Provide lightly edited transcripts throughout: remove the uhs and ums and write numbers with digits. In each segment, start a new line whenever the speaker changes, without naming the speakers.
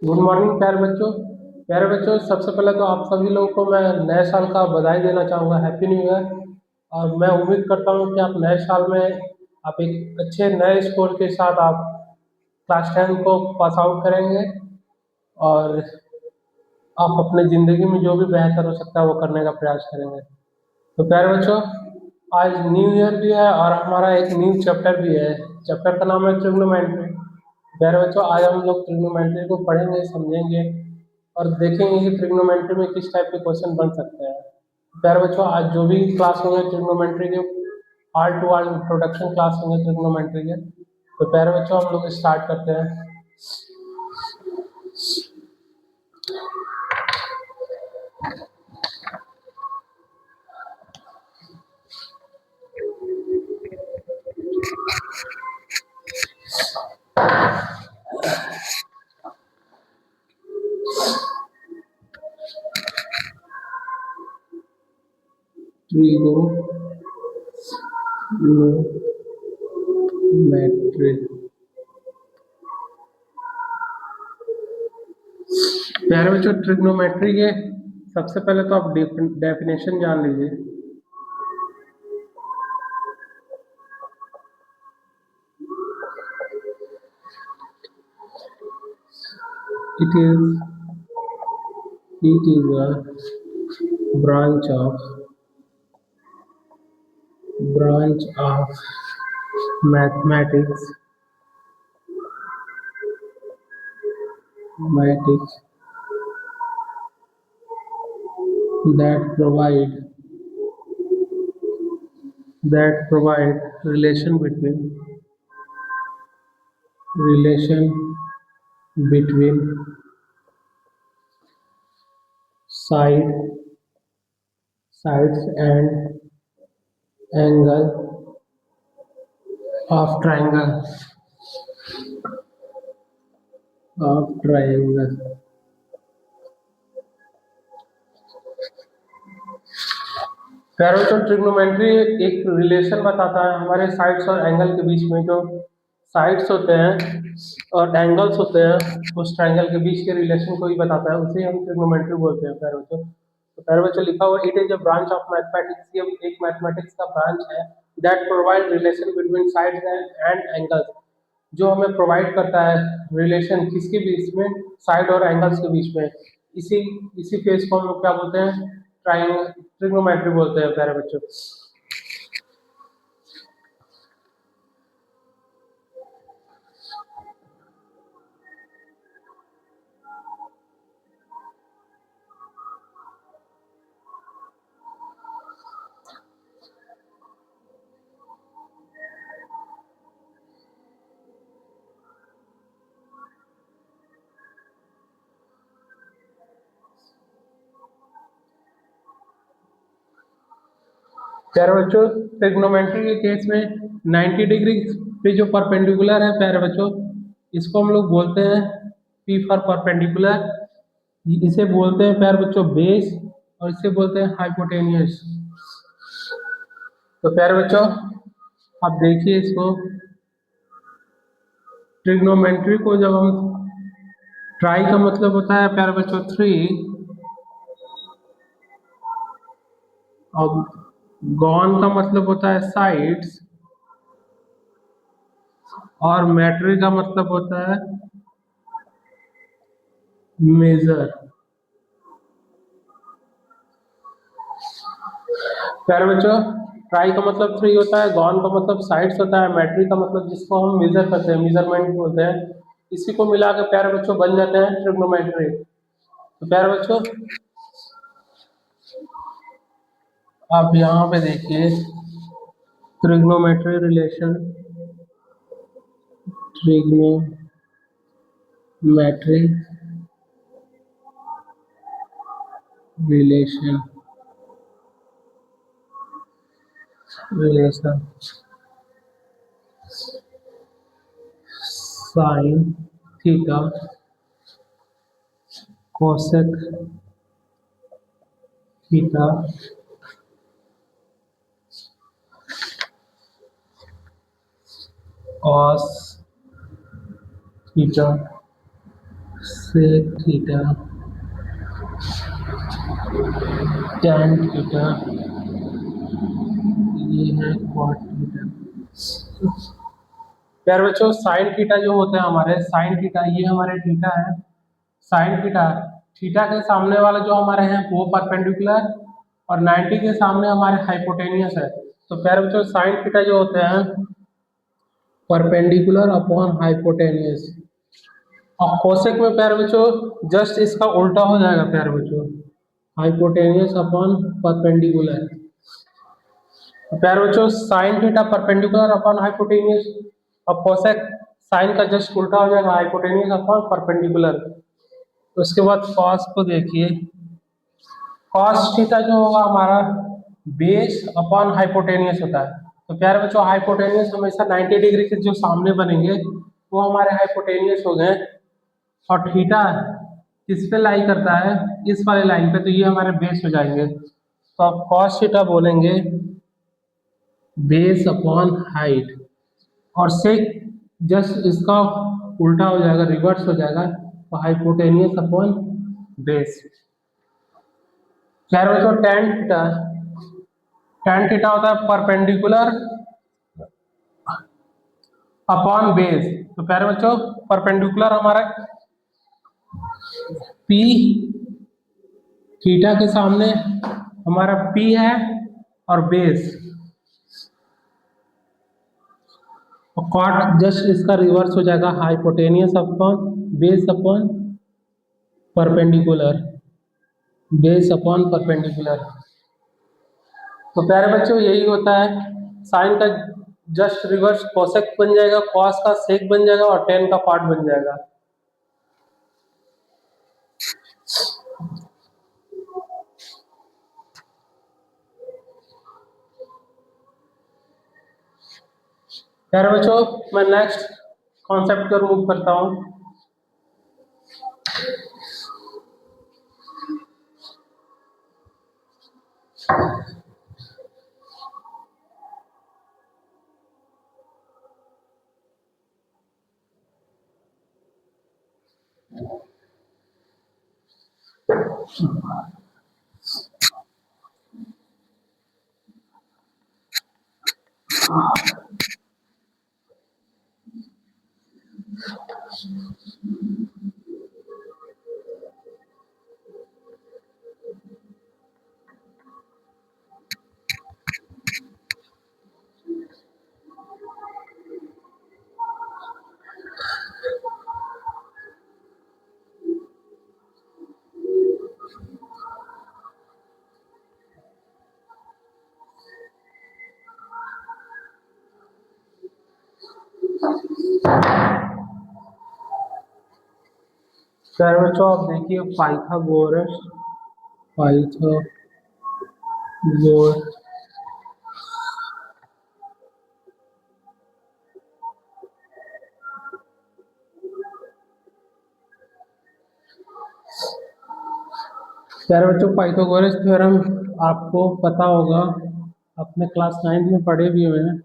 Good morning प्यारे बच्चों, सबसे पहले तो आप सभी लोगों को मैं नए साल का बधाई देना चाहूँगा, हैप्पी न्यू ईयर। और मैं उम्मीद करता हूँ कि आप नए साल में आप एक अच्छे नए स्कोर के साथ आप क्लास 10 को पास आउट करेंगे और आप अपने ज़िंदगी में जो भी बेहतर हो सकता है वो करने का प्रयास करेंगे। तो प्यारे बच्चों, आज न्यू ईयर भी है और हमारा एक न्यू चैप्टर भी है। चैप्टर का नाम है ट्रिग्नोमेट्री। प्यारे बच्चों, आज हम लोग ट्रिग्नोमेट्री को पढ़ेंगे, समझेंगे और देखेंगे कि ट्रिग्नोमेट्री में किस टाइप के क्वेश्चन बन सकते हैं। प्यारे बच्चों, आज जो भी क्लास होंगे ट्रिग्नोमेट्री के, आर टू आर इंट्रोडक्शन क्लास होंगे ट्रिग्नोमेट्री के। तो प्यारे बच्चों, हम लोग स्टार्ट करते हैं। ट्रिग्नोमेट्री। प्यारे बच्चों, ट्रिग्नोमेट्री के सबसे पहले तो आप डेफिनेशन जान लीजिए। It is it is a branch of mathematics that provide relation between side sides and angle of triangle। पैरोटो ट्रिग्नोमेट्री एक रिलेशन बताता है हमारे साइड्स और एंगल के बीच में। जो साइड्स होते हैं और एंगल्स होते हैं उस ट्रायंगल के बीच के रिलेशन को ही बताता है, उसे हम ट्रिग्नोमेट्री बोलते हैं। पैरोटो तो पैरोटो लिखा हुआ, it is a branch of mathematics. ये एक मैथमेटिक्स का ब्रांच है that provide relation between sides and angles, जो हमें प्रोवाइड करता है रिलेशन किसके बीच में, साइड और एंगल्स के बीच में। इसी इसी फेस को हम लोग क्या बोलते हैं, ट्रिग्नोमेट्री बोलते हैं प्यारे बच्चों। प्यारे बच्चों, ट्रिग्नोमेट्री के केस में 90 डिग्री पे जो परपेंडिकुलर है प्यारे बच्चों, इसको हम लोग बोलते हैं पी फॉर परपेंडिकुलर। इसे बोलते हैं प्यारे बच्चों बेस, और इसे बोलते हैं हाइपोटेनियस। तो प्यारे बच्चों, आप देखिए इसको, ट्रिग्नोमेट्री को जब हम, ट्राई का मतलब होता है प्यारे बच्चों 3, और गॉन का मतलब होता है साइड्स, और मैट्री का मतलब होता है मेजर। प्यारे बच्चों, ट्राई का मतलब 3 होता है, गॉन का मतलब साइड्स होता है, मैट्री का मतलब जिसको हम मेजर करते हैं, मेजरमेंट बोलते हैं। इसी को मिला के प्यारे बच्चों बन जाते हैं ट्रिग्नोमेट्री। तो प्यारे बच्चों, आप यहाँ पे देखिए trigonometry relation, trigonometry relation relation sine theta cosec theta cos theta sec theta tan theta, ये है क्वाट थीटा। प्यारे बच्चों साइन थीटा जो होते हैं हमारे, साइन थीटा ये हमारे थीटा है, साइन थीटा, थीटा के सामने वाला जो हमारे हैं वो परपेंडिकुलर और 90 के सामने हमारे हाइपोटेनियस है। तो प्यारे बच्चों साइन थीटा जो होते हैं परपेंडिकुलर अपॉन हाइपोटेनियस, और कोसेक में प्यारे बच्चों जस्ट इसका उल्टा हो जाएगा प्यारे बच्चों, हाइपोटेनियस अपॉन परपेंडिकुलर। तो प्यारे बच्चों sine theta perpendicular upon hypotenuse, और कोसेक साइन का जस्ट उल्टा हो जाएगा, हाइपोटेनियस अपॉन परपेंडिकुलर। उसके बाद कॉस को देखिए, कॉस थीटा जो होगा हमारा बेस अपॉन हाइपोटेनियस होता है। तो प्यारे बच्चों हाइपोटेनियस हमेशा 90 डिग्री के जो सामने बनेंगे वो हमारे हाइपोटेनियस हो गए, और थीटा किस पे लाई करता है, इस वाले लाइन पे, तो ये हमारे बेस हो जाएंगे। तो आप कॉस थीटा बोलेंगे बेस अपॉन हाइट, और सेक जस्ट इसका उल्टा हो जाएगा, रिवर्स हो जाएगा, तो हाइपोटेनियस अपॉन बेस। खैर बच्चों tan थीटा, tan थीटा होता है परपेंडिकुलर अपॉन बेस। तो प्यारे बच्चों परपेंडिकुलर हमारा P, थीटा के सामने हमारा P है, और बेस, और कॉट जस्ट इसका रिवर्स हो जाएगा, hypotenuse upon base upon perpendicular, base upon perpendicular. तो प्यारे बच्चों यही होता है, साइन का जस्ट रिवर्स कोसेक बन जाएगा, कॉस का सेक बन जाएगा, और टेन का कॉट बन जाएगा। प्यारे बच्चों मैं नेक्स्ट कॉन्सेप्ट पर मूव करता हूँ। प्यारे बच्चों आप देखिए पाइथागोरस, पाइथागोरस, प्यारे बच्चों पाइथागोरस थ्योरम आपको पता होगा, अपने क्लास 9 में पढ़े भी हुए हैं।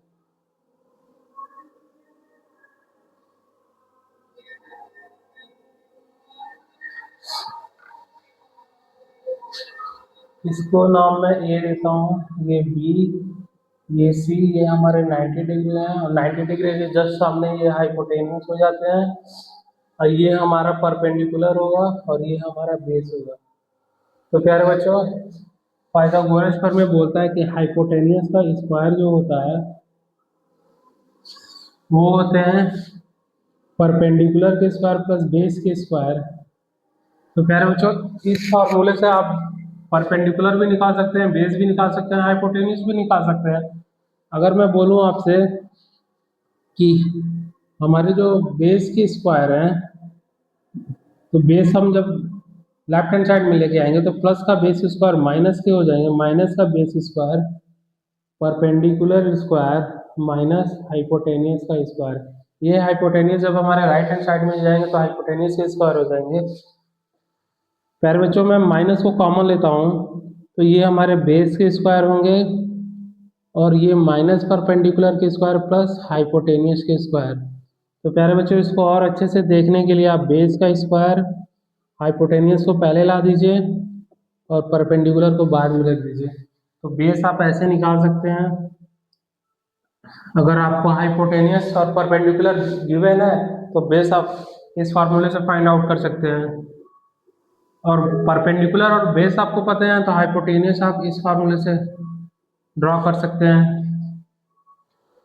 इसको नाम मैं ए देता हूँ, ये बी, ये सी, ये हमारे 90 डिग्री है, और 90 डिग्री के जस्ट सामने ये हाइपोटेन्यूस हो जाते हैं, और ये हमारा परपेंडिकुलर होगा, और ये हमारा बेस होगा। तो प्यारे बच्चों पाइथागोरस पर में बोलता है कि हाइपोटेनियस का स्क्वायर जो होता है वो होते हैं परपेंडिकुलर के स्क्वायर प्लस बेस के स्क्वायर। तो प्यारे बच्चों इस फॉर्मूले से आप परपेंडिकुलर भी निकाल सकते हैं, बेस भी निकाल सकते हैं, हाइपोटेन्यूस भी निकाल सकते हैं। अगर मैं बोलूँ आपसे कि हमारे जो बेस के स्क्वायर हैं, तो बेस हम जब लेफ्ट हैंड साइड में लेके आएंगे तो प्लस का बेस स्क्वायर माइनस के हो जाएंगे, माइनस का base square perpendicular square minus hypotenuse का स्क्वायर। ये हाइपोटेनियस जब हमारे राइट हैंड साइड में जाएंगे तो हाइपोटेनियस के स्क्वायर हो जाएंगे। प्यारे बच्चों मैं माइनस को कॉमन लेता हूँ, तो ये हमारे बेस के स्क्वायर होंगे, और ये माइनस परपेंडिकुलर के स्क्वायर प्लस हाइपोटेनियस के स्क्वायर। तो प्यारे बच्चों, इसको और अच्छे से देखने के लिए आप बेस का स्क्वायर हाइपोटेनियस को पहले ला दीजिए और परपेंडिकुलर को बाद में रख दीजिए। तो बेस आप ऐसे निकाल सकते हैं। अगर आपको हाइपोटेनियस और परपेंडिकुलर गिवन है तो बेस आप इस फार्मूले से फाइंड आउट कर सकते हैं, और परपेंडिकुलर और बेस आपको पता है तो हाइपोटेनियस आप इस फार्मूले से ड्रॉ कर सकते हैं।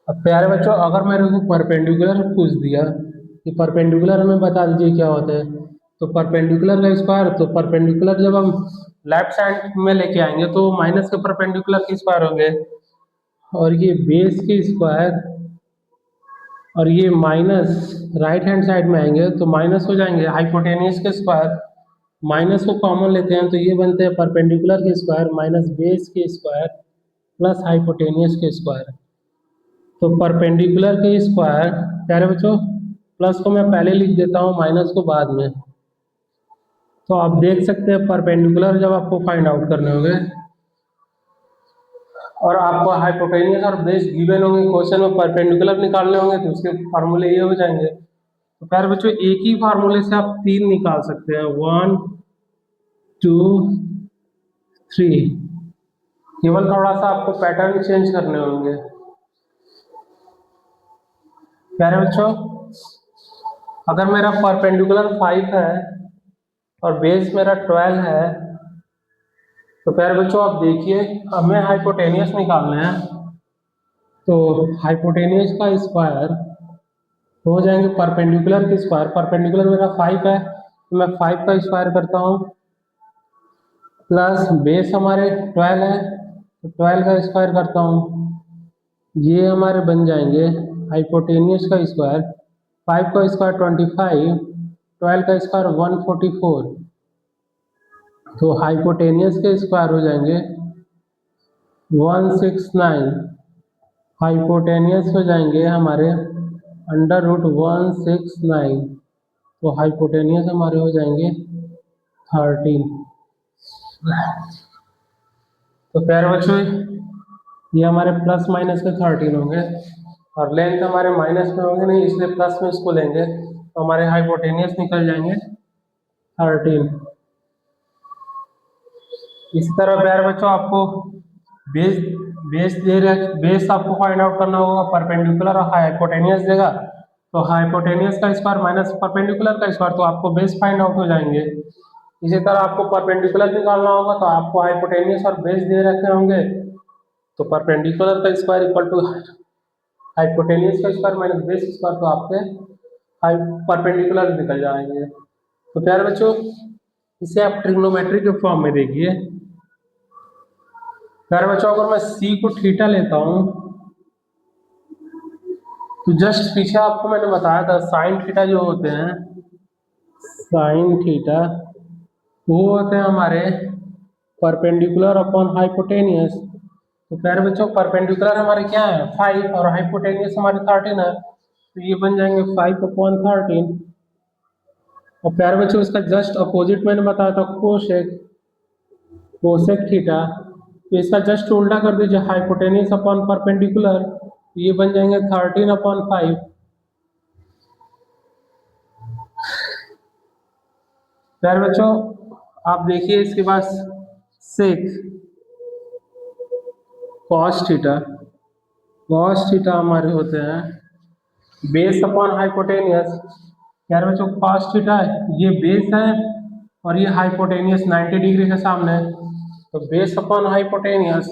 अब प्यारे बच्चों, अगर मेरे को परपेंडिकुलर पूछ दिया कि परपेंडिकुलर हमें बता दीजिए क्या होता है, तो परपेंडिकुलर का स्क्वायर, तो परपेंडिकुलर जब हम लेफ्ट साइड में लेके आएंगे तो माइनस के परपेंडिकुलर के स्क्वायर होंगे, और ये बेस के स्क्वायर और ये माइनस राइट हैंड साइड में आएंगे तो माइनस हो जाएंगे। हाइपोटेनियस के स्क्वायर माइनस को कॉमन लेते हैं तो ये बनते हैं परपेंडिकुलर के स्क्वायर माइनस बेस के स्क्वायर प्लस हाइपोटेनियस के स्क्वायर। तो परपेंडिकुलर के स्क्वायर प्यारे बच्चों, प्लस को मैं पहले लिख देता हूँ, माइनस को बाद में। तो आप देख सकते हैं परपेंडिकुलर जब आपको फाइंड आउट करने होंगे और आपको हाइपोटेनियस और बेस गिवन होंगे, क्वेश्चन में परपेंडिकुलर निकालने होंगे तो उसके फार्मूले ये हो जाएंगे। तो प्यारे बच्चों, एक ही फार्मूले से आप 3 निकाल सकते हैं, 1 2 3। केवल थोड़ा सा आपको पैटर्न चेंज करने होंगे। प्यारे बच्चों, अगर मेरा परपेंडिकुलर 5 है और बेस मेरा 12 है, तो प्यारे बच्चों आप देखिए, हमें हाइपोटेनियस निकालना है। तो हाइपोटेनियस का स्क्वायर हो जाएंगे परपेंडिकुलर के स्क्वायर। परपेंडिकुलर मेरा 5 है तो मैं 5 का स्क्वायर करता हूँ, प्लस बेस हमारे 12 है तो 12 का स्क्वायर करता हूँ। ये हमारे बन जाएंगे हाइपोटेनियस का स्क्वायर, 5 का स्क्वायर 25, 12 का स्क्वायर 144। तो हाइपोटेनियस के स्क्वायर हो जाएंगे 169, हाइपोटेनियस हो जाएंगे हमारे √169। तो हाइपोटेनियस हमारे हो जाएंगे 13। तो प्यारे बच्चों, ये हमारे प्लस माइनस के 13 होंगे और लेंथ हमारे माइनस में होंगे नहीं, इसलिए प्लस में इसको लेंगे तो हमारे हाइपोटेनियस निकल जाएंगे 13। इसी तरह प्यारे बच्चों, आपको बेस बेस आपको फाइंड आउट करना होगा। परपेंडिकुलर और हाइपोटेनियस देगा तो हाइपोटेनियस का स्क्वायर माइनस परपेंडिकुलर का स्क्वायर, तो आपको बेस फाइंड आउट हो जाएंगे। इसी तरह आपको परपेंडिकुलर निकालना होगा तो आपको हाइपोटेनियस और बेस दे रखे होंगे, तो परपेंडिकुलर का स्क्वायर इक्वल टू हाइपोटेनियस का स्क्वायर माइनस बेस स्क्वायर, तो आपके परपेंडिकुलर निकल जाएंगे। तो प्यारे बच्चों, इसे आप ट्रिग्नोमेट्री के फॉर्म में देखिए। प्यारे बच्चों, अगर मैं सी को थीटा लेता हूँ तो जस्ट पीछे आपको मैंने बताया था साइन थीटा जो होते हैं, साइन थीटा वो होते हैं हमारे परपेंडिकुलर अपॉन हाइपोटेनियस। तो प्यारे बच्चों, परपेंडिकुलर हमारे क्या है 5 और हाइपोटेनियस हमारे 13 है, तो ये बन जाएंगे 5/13। और प्यारे बच्चों, इसका जस्ट अपोजिट मैंने बताया था कोसेक, कोसेक थीटा, तो इसका जस्ट उल्टा कर दीजिए हाइपोटेनियस अपॉन परपेंडिकुलर, ये बन जाएंगे 13/5। प्यारे बच्चों, आप देखिए इसके पास सेक कॉस थीटा, कॉस थीटा हमारे होते हैं बेस अपॉन हाइपोटेनियस। यार बच्चों, कॉस थीटा ये बेस है और ये हाइपोटेनियस 90 डिग्री के सामने है, तो बेस अपॉन हाइपोटेनियस,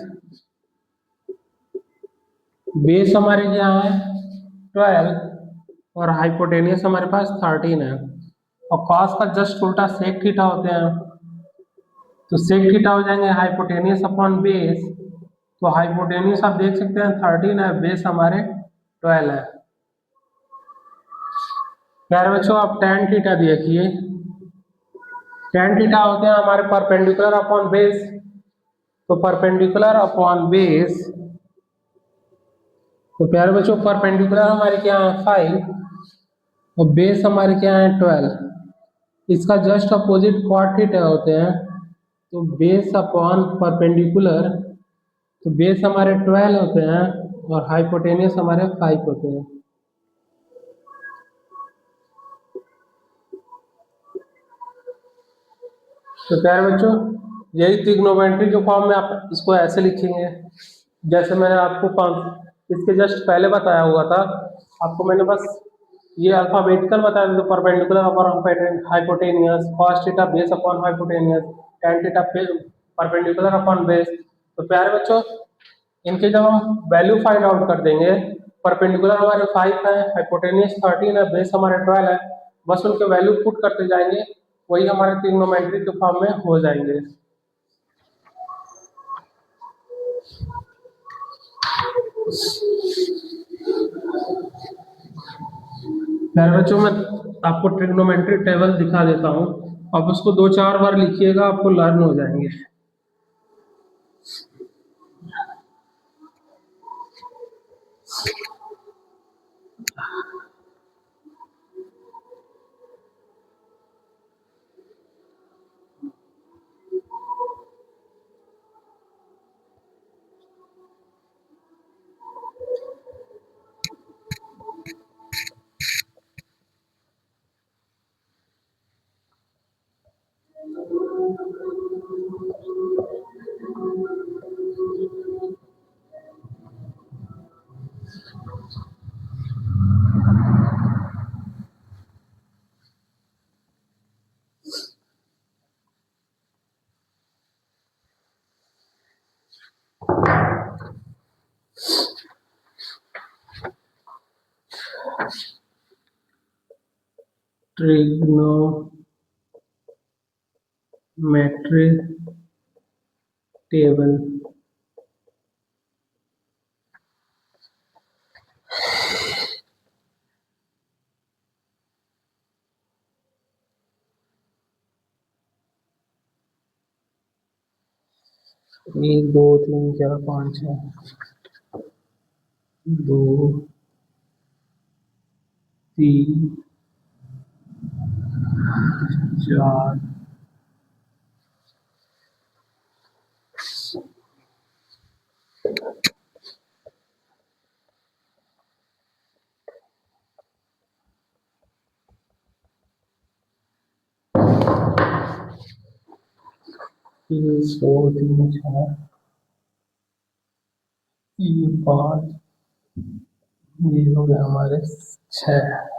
बेस हमारे क्या है 12 और हाइपोटेनियस हमारे पास 13 है। और कॉस का जस्ट उल्टा सेक थीटा होते हैं, तो सेक थीटा हो जाएंगे हाइपोटेनियस अपॉन बेस। तो हाइपोटेनियस आप देख सकते हैं 13 है, बेस हमारे 12 है। प्यारे बच्चों, आप tan थीटा देखिए, tan थीटा होते हैं हमारे परपेंडिकुलर अपॉन बेस, तो परपेंडिकुलर अपॉन बेस, तो प्यारे बच्चों परपेंडिकुलर हमारे क्या है 5 और बेस हमारे क्या है 12। इसका जस्ट अपोजिट क्वाड थीटा होते हैं, तो बेस अपॉन परपेंडिकुलर, तो बेस हमारे 12 होते हैं और हाइपोटेनियस हमारे 5 होते हैं। तो प्यारे बच्चों, यही ट्रिग्नोमेट्री के फॉर्म में आप इसको ऐसे लिखेंगे, जैसे मैंने आपको इसके जस्ट पहले बताया हुआ था। आपको मैंने बस ये अल्फाबेटिकल बताया था, तो perpendicular upon hypotenuse, cos theta base upon hypotenuse, tan theta perpendicular upon base. तो प्यारे बच्चों, इनके जब हम वैल्यू फाइंड आउट कर देंगे, परपेंडिकुलर हमारे 5 है, हाइपोटेनियस 13 है, बेस हमारे 12 है, बस उनके वैल्यू पुट करते जाएंगे, वही हमारे ट्रिग्नोमेट्री के फॉर्म में हो जाएंगे। प्यारे बच्चों, मैं आपको ट्रिग्नोमेट्री टेबल दिखा देता हूँ, आप उसको 2-4 बार लिखिएगा, आपको लर्न हो जाएंगे। Trigonometry table. एक, दो, तीन, चार, पाँच, छः, दो, तीन, चार, तीन, दो, तीन, चार, ये 5, ये हो गया हमारे 6।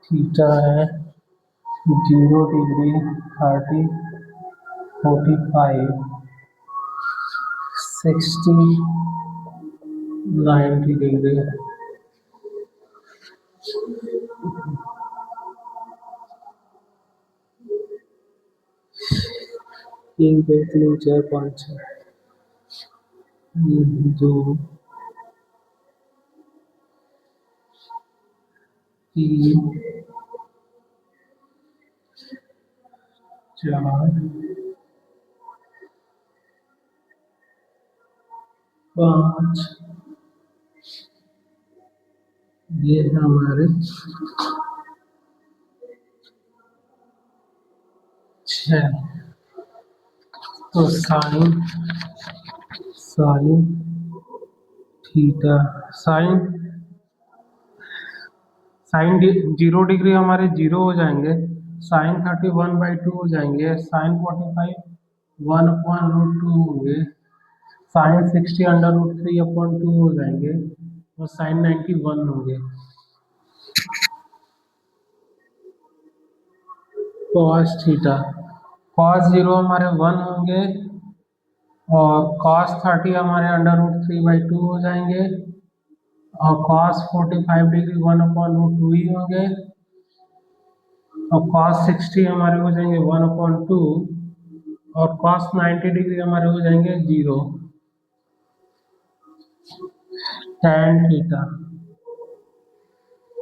थीटा है 0 डिग्री, 30, 45, 60, 90 डिग्री। 1, 2, 3, 4, 5, 6, 2, 3, 4, 5, ये है हमारे 6। तो sine theta, sine sine 0 degree हमारे 0 हो जाएंगे, साइन 31/2 हो जाएंगे, साइन 45 1/√2 होंगे, साइन 60 √3/2 हो जाएंगे, और साइन 91 होंगे। कॉस थीटा, कॉस 0 हमारे 1 होंगे, और कॉस 30 हमारे √3/2 हो जाएंगे, और कॉस 45 डिग्री 1/√2 ही होंगे, और cos 60 हमारे हो जाएंगे 1/2, और cos 90 डिग्री हमारे हो जाएंगे 0। tan थीटा,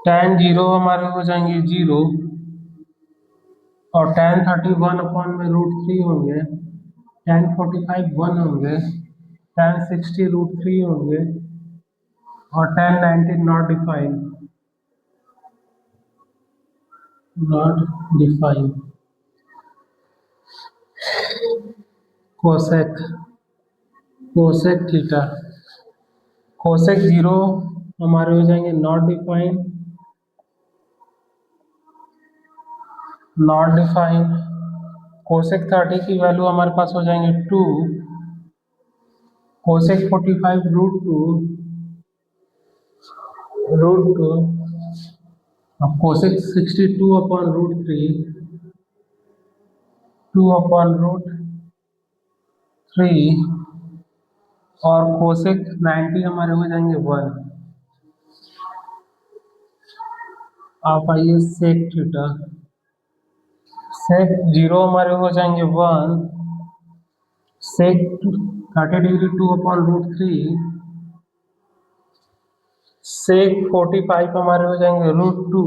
tan 0 हमारे हो जाएंगे 0, और tan 30 1/√3 होंगे, tan 45 1 होंगे, tan 60 √3 होंगे, और tan 90 not defined. Cosec cosec theta, cosec 0 हमारे हो जाएंगे नॉट डिफाइन। कोसेक 30 की वैल्यू हमारे पास हो जाएंगे 2, कोसेक 45 रूट टू, अब कोसेक 62 अपॉन रूट 3, 2/√3, और कोसेक 90 हमारे हो जाएंगे 1। आप आइए सेक थीटा, सेक 0 हमारे हो जाएंगे 1, सेक 30 डिग्री 2/√3, सेक 45 हमारे हो जाएंगे √2,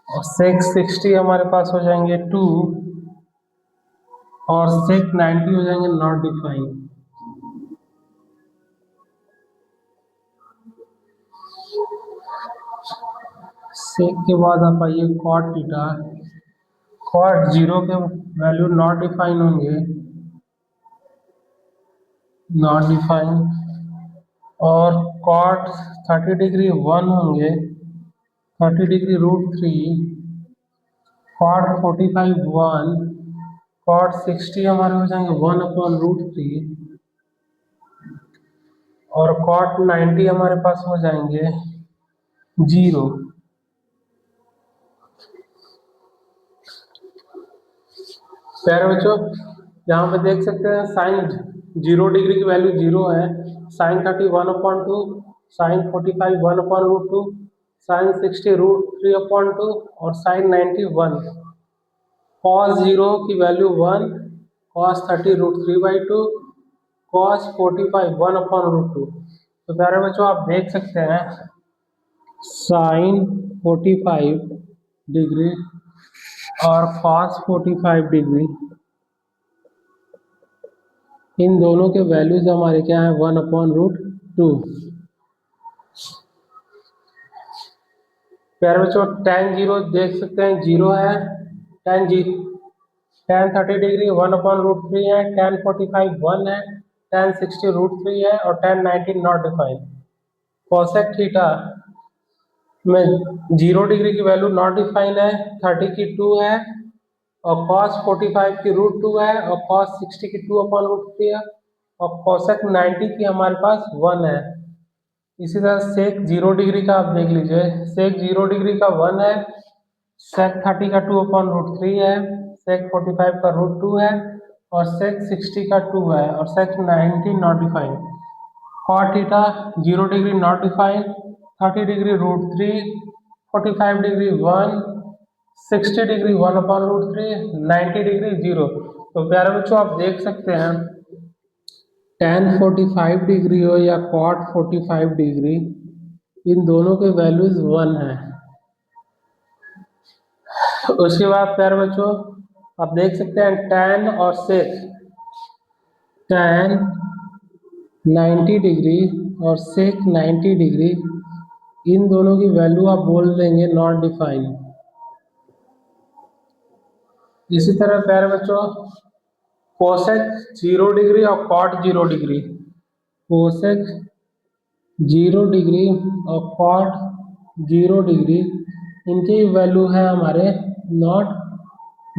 और सेक 60 हमारे पास हो जाएंगे 2, और सेक 90 हो जाएंगे नॉट डिफाइन। सेक के बाद आप आइए कॉट थीटा, कॉट 0 के वैल्यू नॉट डिफाइन होंगे, नॉट डिफाइन, और कॉट 30 डिग्री 1 होंगे, 30 डिग्री √3, कॉट 45 1, कॉट 60 हमारे हो जाएंगे 1/√3, और कॉट 90 हमारे पास हो जाएंगे 0। प्यारे बच्चों, यहाँ पे देख सकते हैं साइन 0 डिग्री की वैल्यू 0 है, साइन 30 1/2, साइन 45 1/√2, साइन 60 √3/2, और साइन 90 1। कॉस 0 की वैल्यू 1, कॉस 30 √3/2, कॉस 45 1/√2। तो प्यारे बच्चों आप देख सकते हैं साइन 45 डिग्री और कॉस 45 डिग्री, इन दोनों के वैल्यूज हमारे क्या है 1/√2। प्यारे बच्चों tan 0 देख सकते हैं 0 है, tan 30 डिग्री 1/√3 है, tan 45 1 है, tan 60 √3 है, और tan 90 not define. Cosec theta में 0 डिग्री की वैल्यू नॉट डिफाइन है, 30 की 2 है, और cos 45 की √2 है, और cos 60 की 2/√3 है, और cosec 90 की हमारे पास 1 है। इसी तरह सेक 0 डिग्री का आप देख लीजिए, सेक 0 डिग्री का 1 है, सेक 30 का 2/√3 है, सेक 45 का √2 है, और सेक 60 का 2 है, और sec 90 not define. Cot theta 0 degree not define, 30 degree √3, 45 degree 1, 60 degree 1/√3, 90 degree 0। तो प्यारे बच्चों आप देख सकते हैं tan 45 डिग्री हो या cot 45 डिग्री, इन दोनों के वैल्यूज 1 है। उसके बाद प्यारे बच्चों आप देख सकते हैं tan और sec, tan 90 डिग्री और sec 90 डिग्री, इन दोनों की वैल्यू आप बोल देंगे नॉट डिफाइन। इसी तरह प्यारे बच्चों कोसेक 0 डिग्री और कॉट 0 डिग्री, कोसेक 0 डिग्री और कॉट 0 डिग्री, इनकी वैल्यू है हमारे नॉट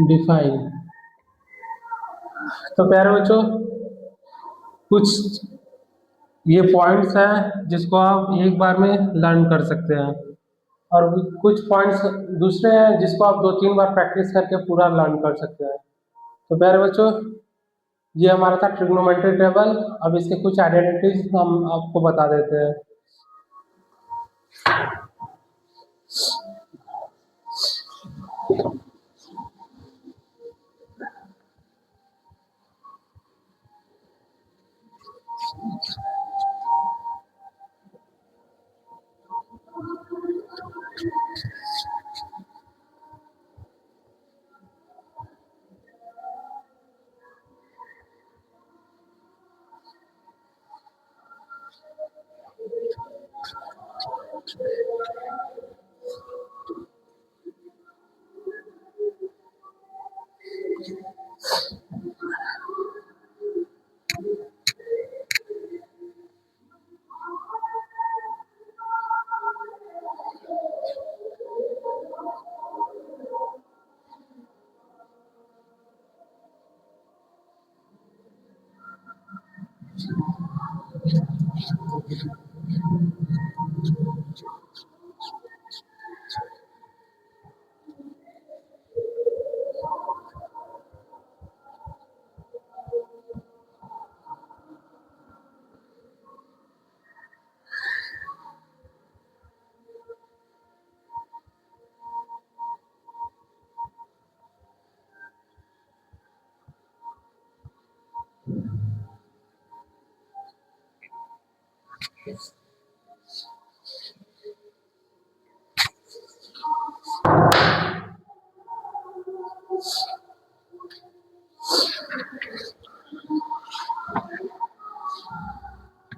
डिफाइन। तो प्यारे बच्चों कुछ ये पॉइंट्स हैं जिसको आप एक बार में लर्न कर सकते हैं, और कुछ पॉइंट्स दूसरे हैं जिसको आप 2-3 बार प्रैक्टिस करके पूरा लर्न कर सकते हैं। तो प्यारे बच्चों ये हमारा था ट्रिग्नोमेट्री टेबल। अब इसके कुछ आइडेंटिटीज हम आपको बता देते हैं।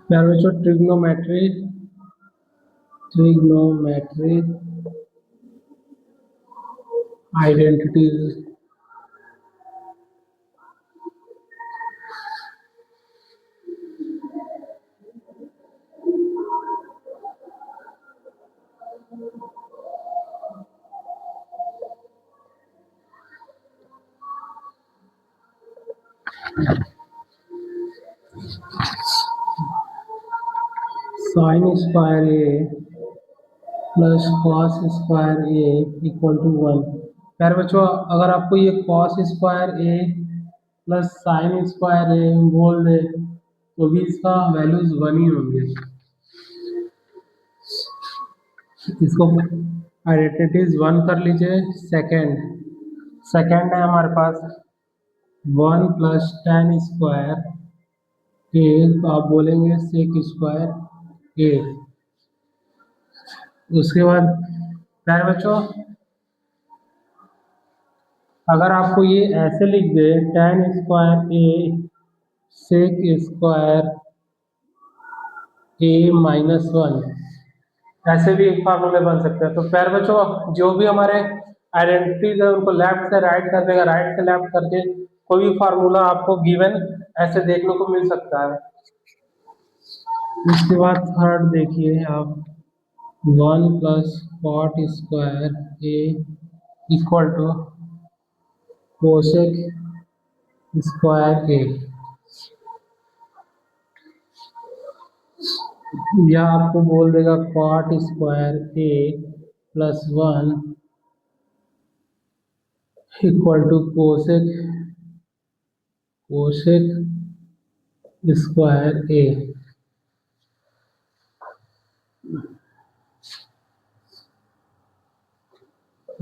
प्यारे बच्चों, trigonometry identities. Sine square A plus cos square A equal to 1। प्यारे बच्चों, अगर आपको ये cos square A plus sine square A बोल दे तो भी इसका वैल्यूज 1 ही होंगे। इसको आइडेंटिटीज 1 कर लीजिए। सेकेंड है हमारे पास 1 प्लस टेन स्क्वायर ए, तो आप बोलेंगे सेक स्क्वायर ए। उसके बाद प्यारे बच्चों, अगर आपको ये ऐसे लिख दे tan square A sec square A minus 1, ऐसे भी एक फार्मूले बन सकते हैं। तो प्यारे बच्चों, जो भी हमारे आइडेंटिटीज है उनको लेफ्ट से राइट कर देगा, राइट से लेफ्ट करके कोई भी फार्मूला आपको गिवन ऐसे देखने को मिल सकता है। उसके बाद थर्ड देखिए आप 1 plus cot square A equal to cosec square A. यह आपको बोल देगा cot square A plus 1 equal to cosec square A.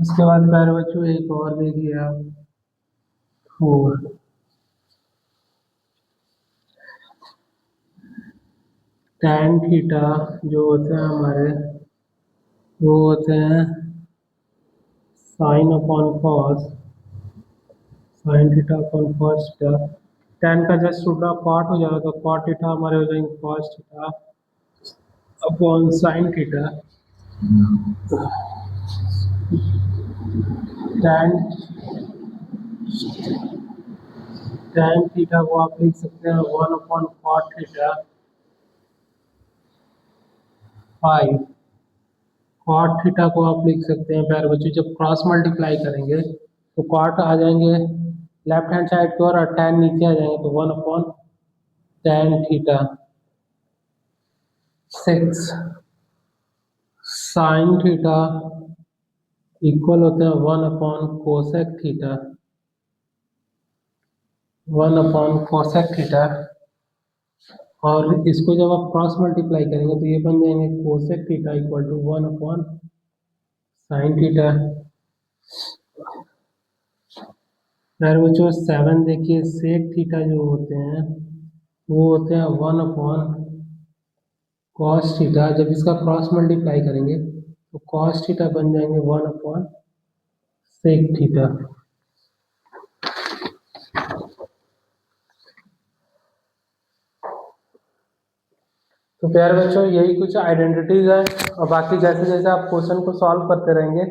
उसके बाद प्यारे बच्चों एक और देखिए आप 4 tan थीटा जो होते हैं हमारे वो होते हैं sine upon cos, sine theta upon cos theta. tan का जस्ट उल्टा कॉट हो जाएगा तो कॉट थीटा हमारे हो जाएंगे cos theta upon sine theta. tan tan theta को आप लिख सकते हैं 1 upon cot theta 5। Cot theta को आप लिख सकते हैं प्यारे बच्चों, जब क्रॉस मल्टीप्लाई करेंगे तो कॉट आ जाएंगे लेफ्ट हैंड साइड की ओर और tan नीचे आ जाएंगे तो 1 upon tan theta 6। Sine theta equal होते हैं 1 upon cosec theta, 1 upon cosec theta. और इसको जब आप क्रॉस मल्टीप्लाई करेंगे तो ये बन जाएंगे cosec theta equal to 1 upon sine theta. फिर बच्चों 7 देखिए सेक थीटा जो होते हैं वो होते हैं 1 अपॉन कॉस थीटा। जब इसका क्रॉस मल्टीप्लाई करेंगे तो कॉस थीटा बन जाएंगे 1 अपॉन सेक थीटा। तो प्यारे बच्चों, यही कुछ आइडेंटिटीज है और बाकी जैसे जैसे आप क्वेश्चन को सॉल्व करते रहेंगे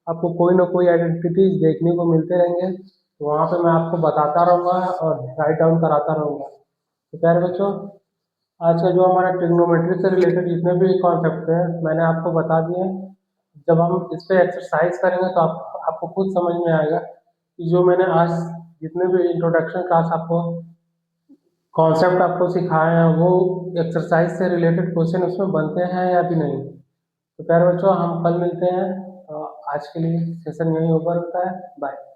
आपको कोई ना कोई आइडेंटिटीज देखने को मिलते रहेंगे, तो वहाँ पे मैं आपको बताता रहूँगा और राइट डाउन कराता रहूँगा। तो प्यारे बच्चों, आज का जो हमारा ट्रिग्नोमेट्री से रिलेटेड जितने भी कॉन्सेप्ट हैं मैंने आपको बता दिए। जब हम इस पर एक्सरसाइज करेंगे तो आपको खुद समझ में आएगा कि जो मैंने आज जितने भी इंट्रोडक्शन क्लास आपको कॉन्सेप्ट आपको सिखाए हैं वो एक्सरसाइज से रिलेटेड क्वेश्चन उसमें बनते हैं या भी नहीं। तो प्यारे बच्चों, हम कल मिलते हैं। आज के लिए सेशन यहीं ओवर होता है। बाय।